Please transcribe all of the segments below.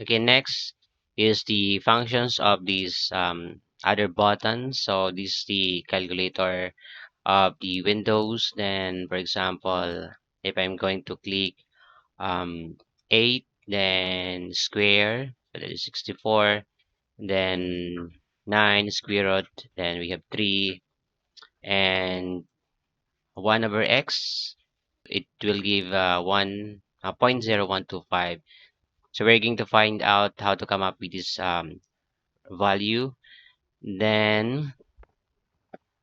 Okay, next is the functions of these other buttons. So this is the calculator of the windows. Then, for example, if I'm going to click 8, then square, so that is 64, then 9 square root, then we have 3, and 1 over x, it will give 1 0.0125. So we're going to find out how to come up with this value. Then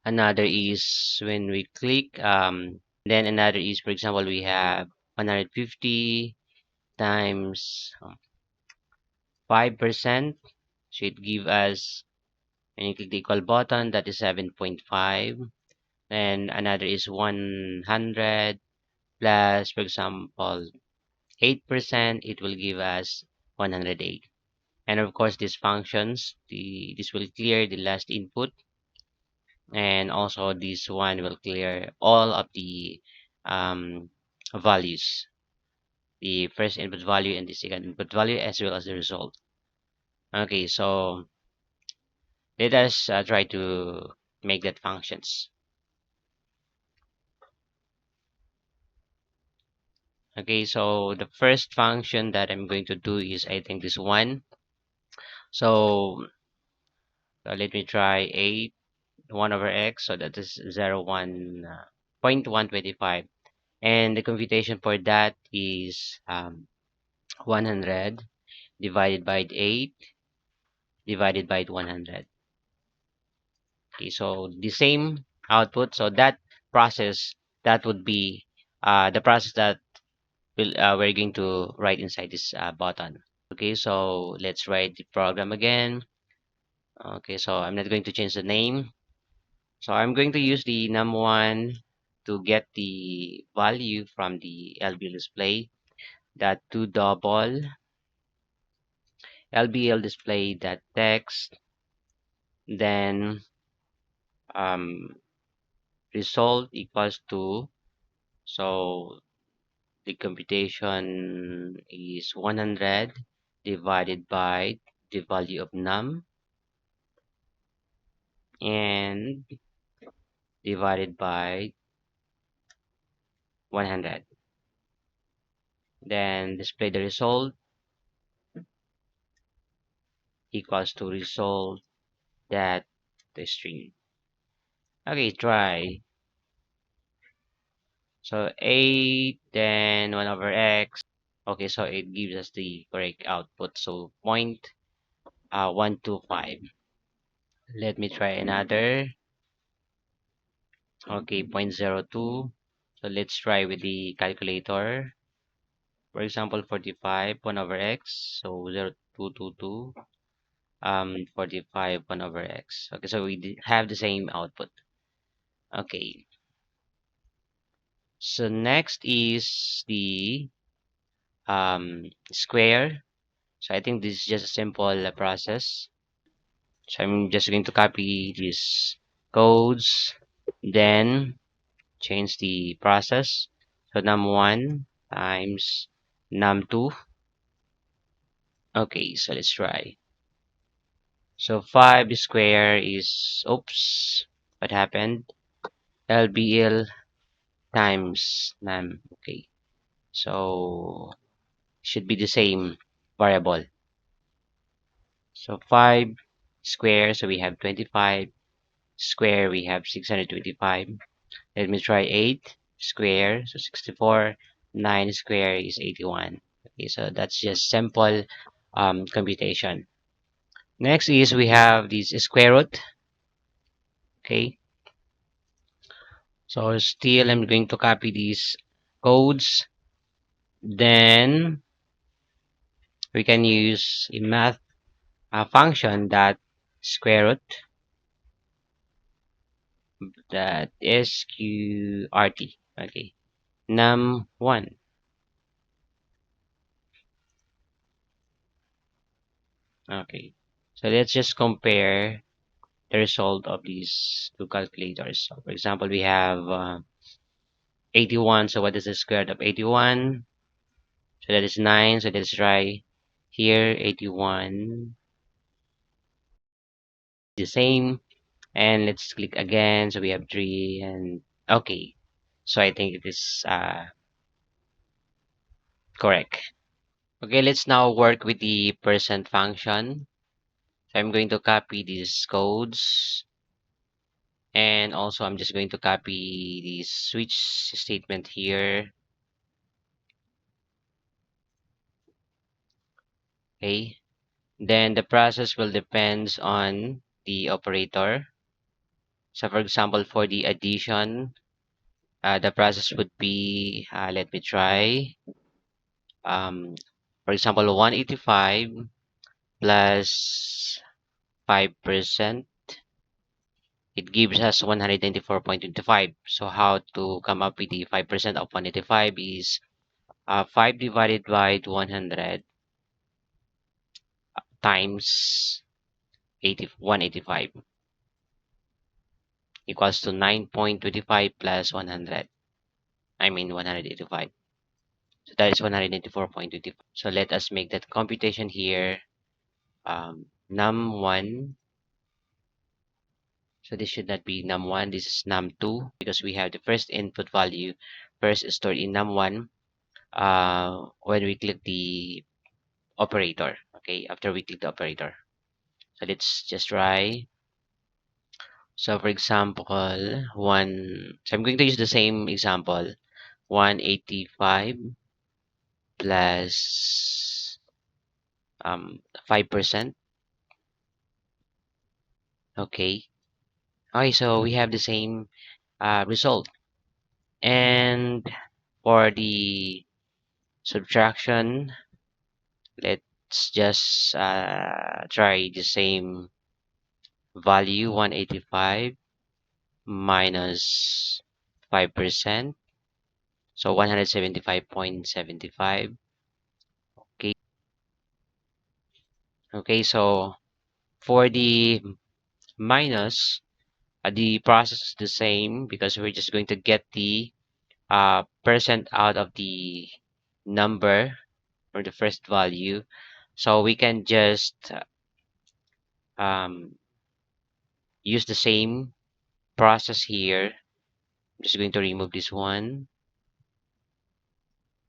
another is when we click then another is, for example, we have 150 times 5%, so it give us, when you click the equal button, that is 7.5. And another is 100 plus, for example, 8%, it will give us 108. And of course, these functions, this will clear the last input, and also this one will clear all of the um, values, the first input value and the second input value, as well as the result. Okay, so let us try to make that functions. Okay, so the first function that I'm going to do is, I think, this one. So let me try 8 1 over x, so that is 0 1 0.125, and the computation for that is 100 divided by 8 divided by 100. Okay, so the same output, so that process, that would be the process that we're going to write inside this button. Okay, so let's write the program again. Okay, so I'm not going to change the name. So I'm going to use the num1 to get the value from the LBL display. That to double LBL display that text, then um, result equals to, so the computation is 100 divided by the value of num and divided by 100. Then display the result equals to result that the string. Okay, try. So 8, then 1 over x. Okay, so it gives us the correct output. So point 125. Let me try another. Okay, 0.02. So let's try with the calculator. For example, 45 1 over x. So 0.222. 45 1 over x. Okay, so we have the same output. Okay, so next is the square. So I think this is just a simple process. So I'm just going to copy these codes, then change the process. So num1 times num2. Okay, so let's try. So 5 square is, oops, what happened? LBL times num. Okay, so should be the same variable. So 5 square, so we have 25. Square, we have 625. Let me try 8 square, so 64. 9 square is 81. Okay, so that's just simple computation. Next is we have this square root. Okay, so still I'm going to copy these codes. Then we can use a math function that square root, that sqrt. Okay, num1. Okay, so let's just compare the result of these two calculators. So for example, we have 81. So what is the square root of 81? So that is 9. So let's try here 81, the same. And let's click again. So we have 3 and okay. So I think it is correct. Okay, let's now work with the percent function. So I'm going to copy these codes, and also I'm just going to copy the switch statement here. Okay, then the process will depends on the operator. So for example, for the addition, the process would be, let me try, um, for example, 185 plus 5%, it gives us 194.25. So how to come up with the 5% of 185 is 5 divided by 100 times 185 equals to 9.25 plus 100. I mean 185. So that is 184.25. So let us make that computation here. Num1. So this should not be num1. This is num2 because we have the first input value first stored in num1 when we click the operator. Okay, after we click the operator. So let's just try. So for example, so I'm going to use the same example. 185 plus 5%. Okay. Okay, so we have the same result. And for the subtraction, let's just try the same value, 185 minus 5%. So 175.75. Okay. Okay, so for the minus, the process is the same because we're just going to get the percent out of the number or the first value. So we can just um, use the same process here. I'm just going to remove this one.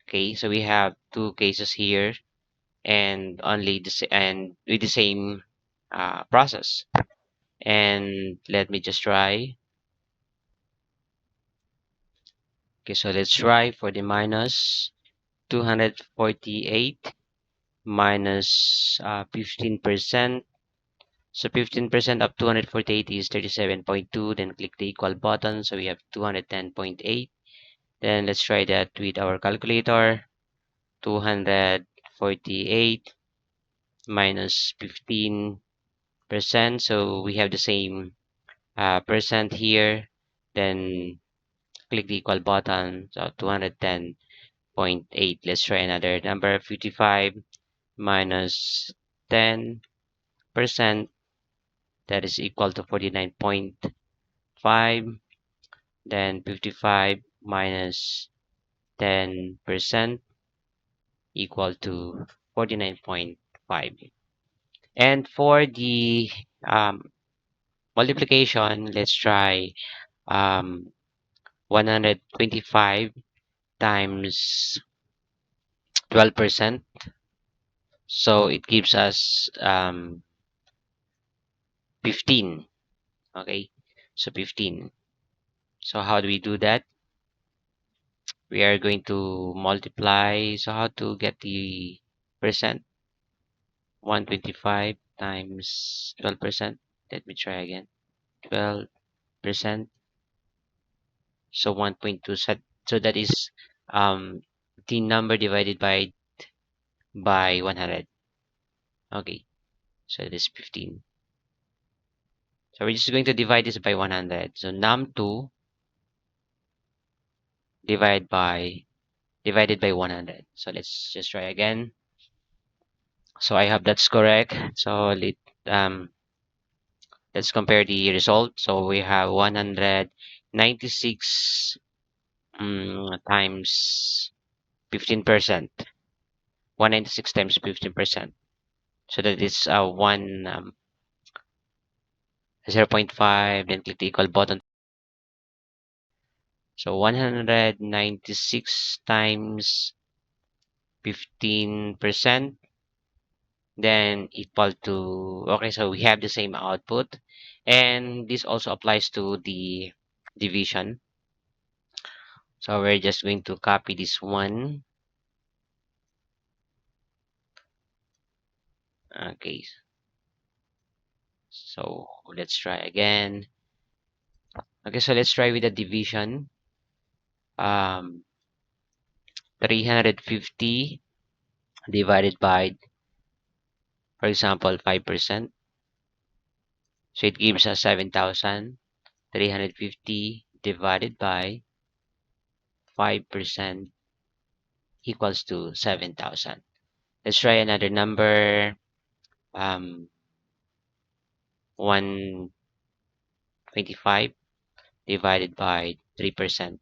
Okay, so we have two cases here and only and with the same process. And let me just try. Okay, so let's try for the minus 248 minus 15%. So 15% of 248 is 37.2. Then click the equal button. So we have 210.8. Then let's try that with our calculator. 248 minus 15%. So we have the same percent here. Then click the equal button. So 210.8. Let's try another number. 55 minus 10%. That is equal to 49.5. Then 55 minus 10% equal to 49.5. And for the um, multiplication, let's try 125 times 12%. So it gives us 15. Okay, so 15. So how do we do that? We are going to multiply. So how to get the percent? 125 times 12%. Let me try again. 12%. So 1.2 set. So that is the number divided by 100. Okay. So it is 15. So we're just going to divide this by 100. So num2 divided by 100. So let's just try again. So I hope that's correct. So let's compare the result. So we have 196 times 15%. 196 times 15%. So that is 0.5, then click the equal button. So 196 times 15%, then equal to, okay, so we have the same output. And this also applies to the division. So we're just going to copy this one. Okay, so let's try again. Okay, so let's try with the division. Um, 350 divided by, for example, 5%. So it gives us 7,350 divided by 5% equals to 7,000. Let's try another number. 125 divided by 3%.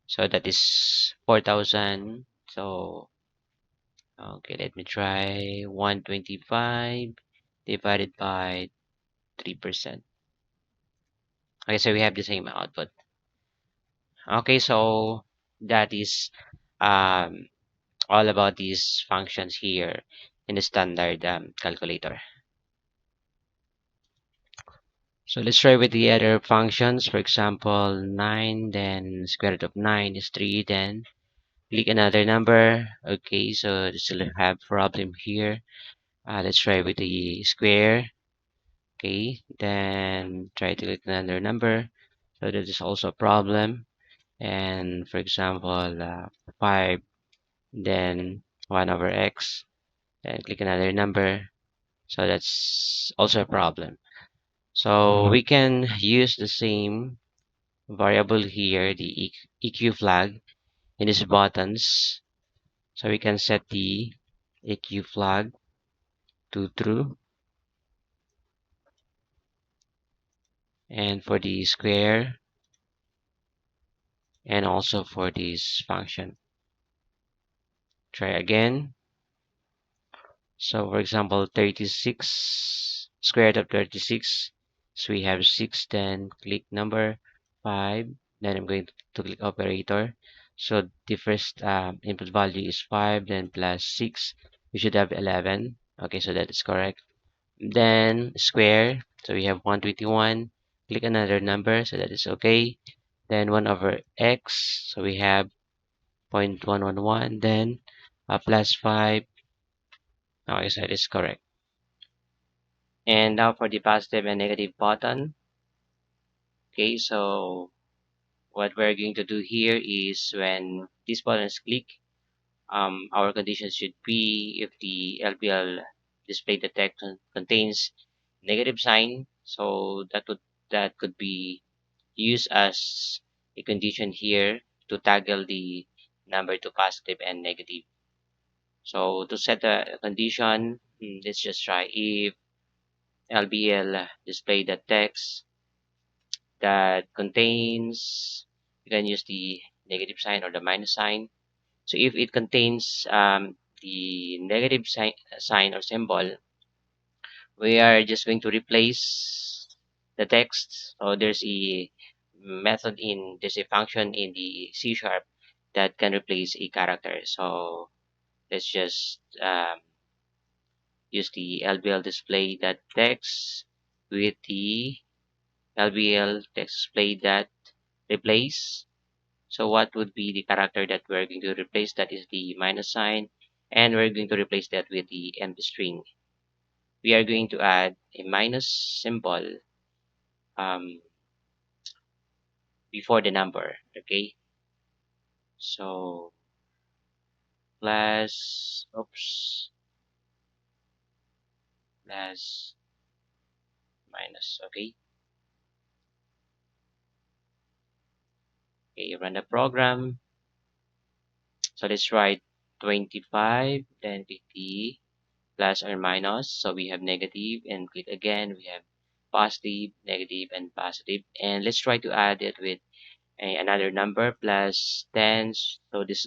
So that is 4,000. So, okay, let me try 125 divided by 3%. Okay, so we have the same output. Okay, so that is um, all about these functions here in the standard calculator. So let's try with the other functions. For example, 9, then square root of 9 is 3, then click another number. Okay, so still have problem here. Let's try with the square. Okay, then try to click another number. So that is also a problem. And for example, 5, then 1 over x, then click another number. So that's also a problem. So we can use the same variable here, the EQ flag, in these buttons. So we can set the EQ flag to true. And for the square, and also for this function. Try again. So for example, 36, square root of 36. So we have 6, then click number 5. Then I'm going to click operator. So the first input value is 5, then plus 6. We should have 11. Okay, so that is correct. Then square. So we have 121. Click another number. So that is okay. Then 1 over x. So we have 0.111. Then plus 5. Okay, so that is correct. And now for the positive and negative button. Okay, so what we're going to do here is when this button is clicked, our condition should be if the LBL display the text contains negative sign, so that could be used as a condition here to toggle the number to positive and negative. So to set a condition, let's just try if LBL display the text that contains, you can use the negative sign or the minus sign. So if it contains the negative sign or symbol, we are just going to replace the text. So there's a function in the C sharp that can replace a character. So let's just use the LBL display that text with the LBL text display that replace. So what would be the character that we're going to replace? That is the minus sign, and we're going to replace that with the empty string. We are going to add a minus symbol um, before the number. Okay, so plus, oops, plus minus. Okay, okay, run the program. So let's write 25, then 50 plus or minus. So we have negative and click again. We have positive, negative, and positive. And let's try to add it with another number plus 10. So this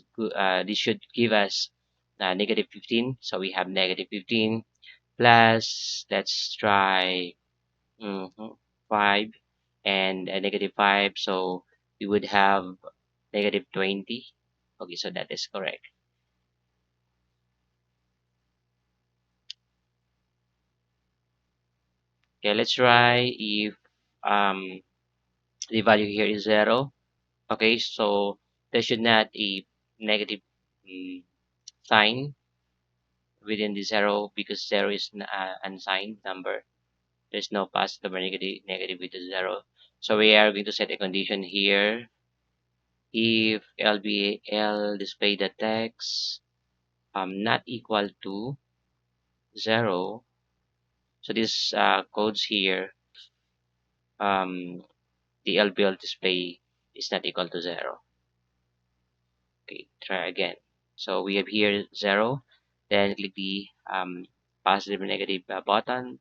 should give us negative 15. So we have negative 15 plus, let's try, 5 and negative 5. So we would have negative 20. Okay, so that is correct. Okay, let's try if um, the value here is 0. Okay, so there should not a negative mm, sign within the 0 because 0 is an unsigned number. There's no positive or negative with the 0. So we are going to set a condition here. If LBL display the text not equal to 0, so this codes here, the LBL display is not equal to 0. Okay, try again. So we have here 0, then click the positive or negative button.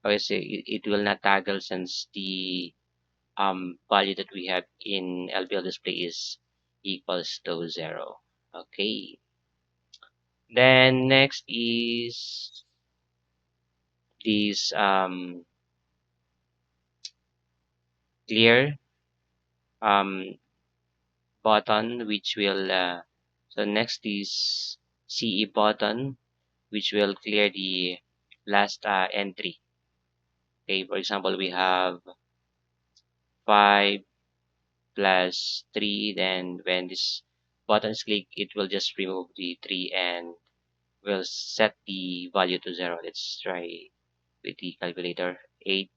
Okay, so it will not toggle since the value that we have in LBL display is equals to 0. Okay, then next is this clear um, button, which will so next is CE button, which will clear the last entry. Okay, for example, we have 5 plus 3, then when this button is clicked, it will just remove the 3 and will set the value to 0. Let's try with the calculator. 8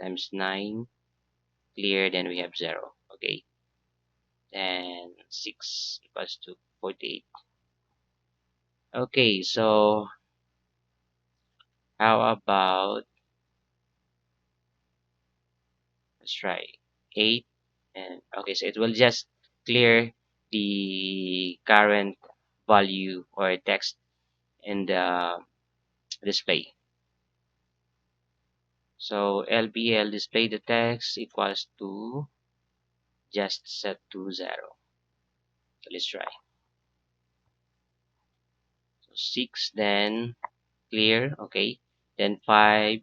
times 9, clear, then we have 0. Okay, then 6 equals to 48. Okay, so how about, let's try 8, and okay, so it will just clear the current value or text in the display. So LBL display the text equals to just set to 0. So let's try. So 6, then clear, okay. Then 5,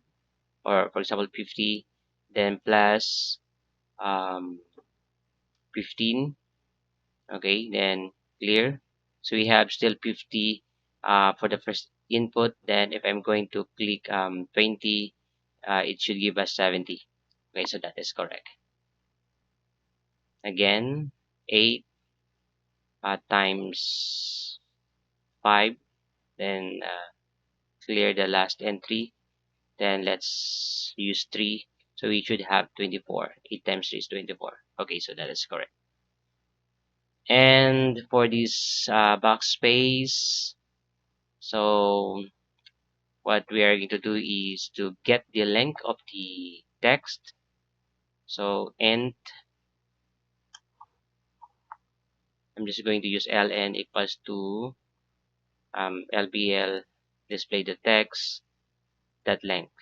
or for example 50, then plus um, 15, okay, then clear. So we have still 50 for the first input. Then if I'm going to click 20, it should give us 70. Okay, so that is correct. Again, 8 times 5, then clear the last entry. Then let's use 3. So we should have 24. 8 times 3 is 24. Okay, so that is correct. And for this backspace, so what we are going to do is to get the length of the text. So int, I'm just going to use ln equals to lbl display the text that length.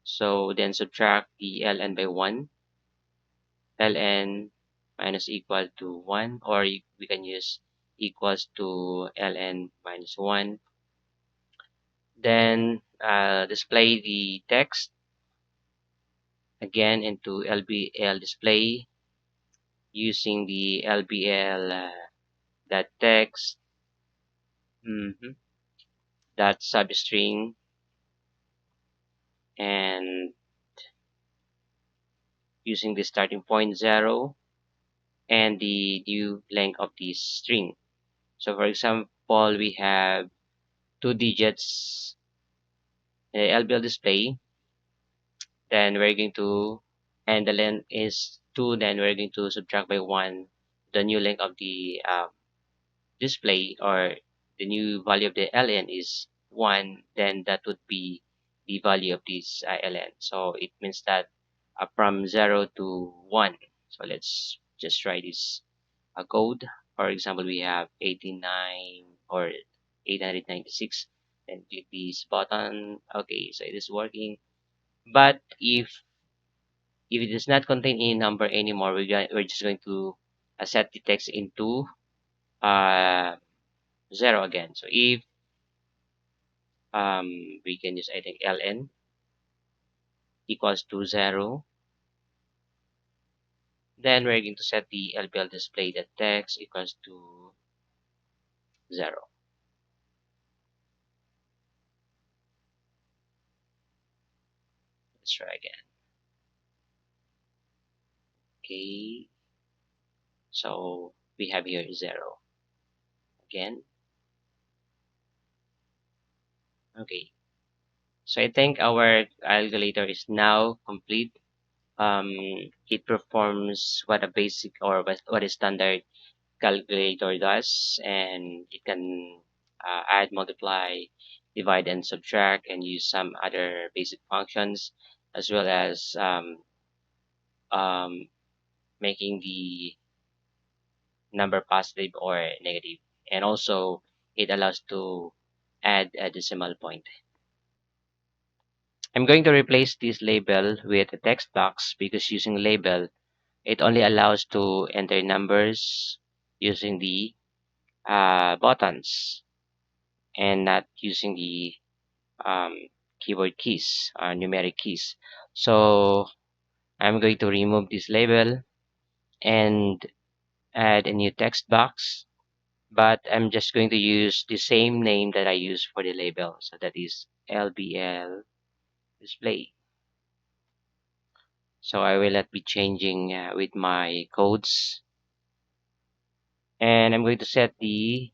So then subtract the ln by 1. Ln minus equal to 1, or we can use equals to ln minus 1. Then display the text again into lbl display using the lbl that text that substring and using the starting point 0 and the new length of the string. So for example, we have 2 digits LBL display, then we're going to, and the length is 2, then we're going to subtract by 1 the new length of the display, or the new value of the ln is 1, then that would be the value of this ln. So it means that from 0 to 1. So let's just try this code. For example, we have 89 or 896, and click this button. Okay, so it is working. But if it does not contain any number anymore, we're just going to set the text into uh, 0 again. So if we can use, I think, ln equals to 0. Then we're going to set the LPL display that text equals to 0. Let's try again. Okay, so we have here 0 again. Okay, so I think our calculator is now complete. um, it performs what a basic or what a standard calculator does, and it can add, multiply, divide, and subtract, and use some other basic functions, as well as um, making the number positive or negative. And also, it allows to add a decimal point. I'm going to replace this label with a text box because using label, it only allows to enter numbers using the buttons and not using the um, keyboard keys or numeric keys. So I'm going to remove this label and add a new text box, but I'm just going to use the same name that I used for the label. So that is LBL display. So I will not be changing with my codes. And I'm going to set the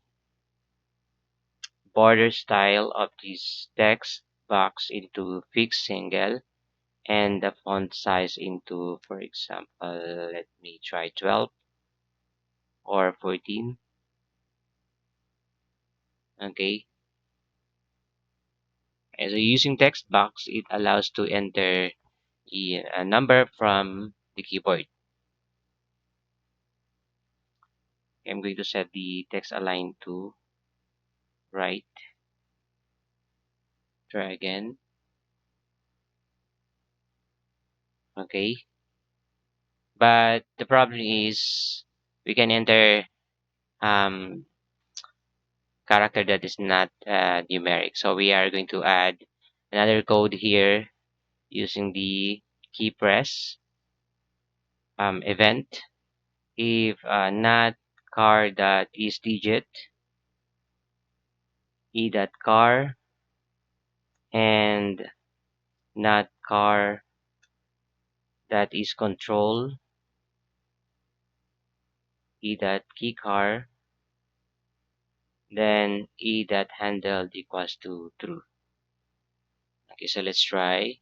border style of this text box into fixed single, and the font size into, for example, let me try 12 or 14. Okay, and so using text box, it allows to enter the number from the keyboard. I'm going to set the text align to right. Try again. Okay, but the problem is we can enter um, character that is not numeric. So we are going to add another code here using the key press event. If not car that is digit, e dot car, and not car that is control, e dot key car, then e dot handled equals to true. Okay, so let's try.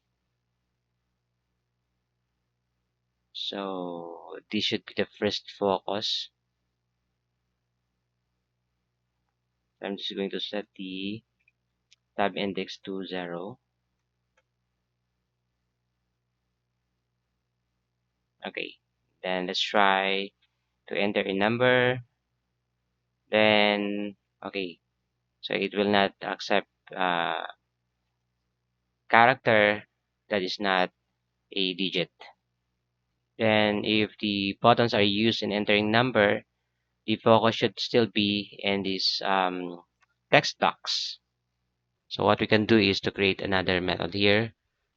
So this should be the first focus. I'm just going to set the tab index to 0. Okay, then let's try to enter a number. Then, okay, so it will not accept character that is not a digit. Then if the buttons are used in entering number, the focus should still be in this text box. So what we can do is to create another method here,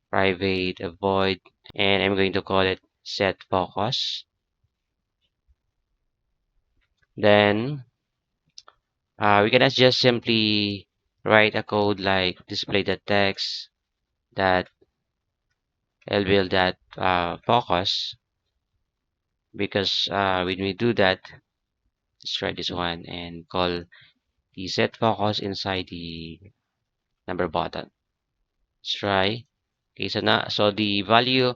private void, and I'm going to call it set focus. Then we can just simply write a code like display the text that will that focus, because when we do that, let's try this one and call the set focus inside the number button. Let's try. Okay, so now, so the value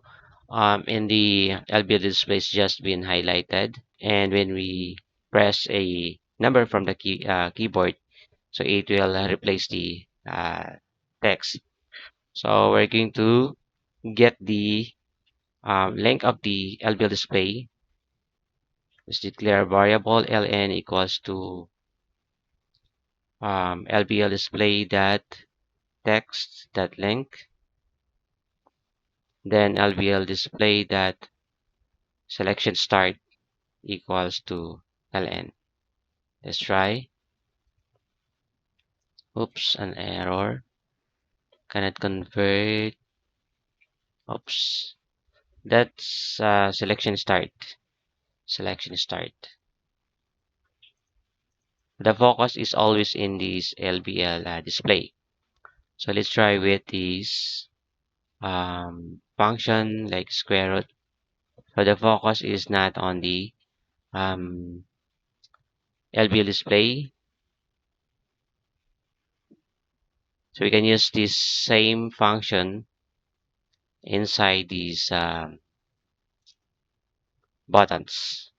in the LBL display is just been highlighted, and when we press a number from the keyboard, so it will replace the text. So we're going to get the length of the LBL display. Let's declare variable ln equals to LBL display that text that length, then LBL display that selection start equals to ln. Let's try. Oops, an error. Cannot convert. Oops. That's selection start. Selection start. The focus is always in this LBL display. So let's try with this function like square root. So the focus is not on the um, LBL display. So we can use this same function inside these buttons.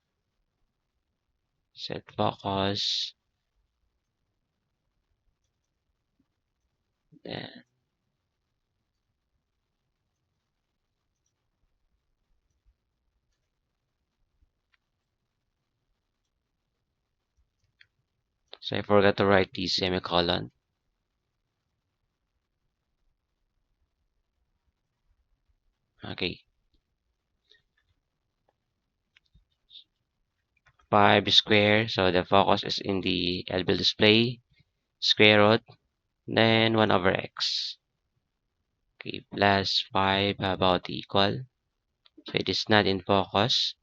Set focus. Then, so I forgot to write the semicolon. Okay. 5 square. So the focus is in the LBL display. Square root. Then 1 over x. Okay. Plus 5 about equal. So it is not in focus.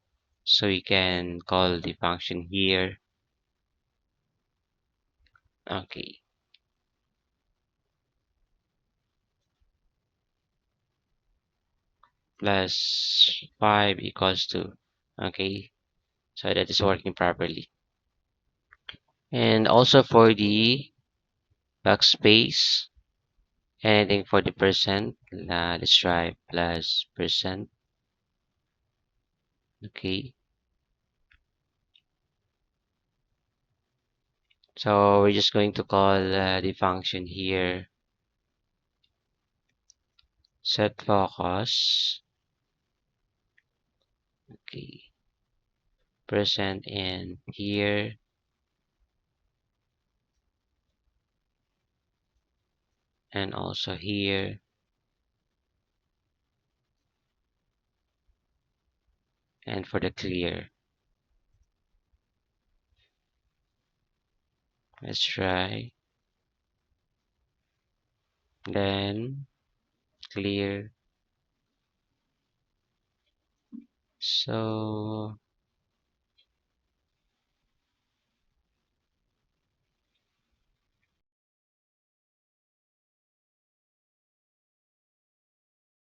So we can call the function here. Okay. Plus 5 equals to. Okay. So that is working properly. And also for the backspace, anything for the percent, let's try plus percent. Okay. So we're just going to call the function here set focus. Okay. Percent in here. And also here. And for the clear. Let's try. Then clear. So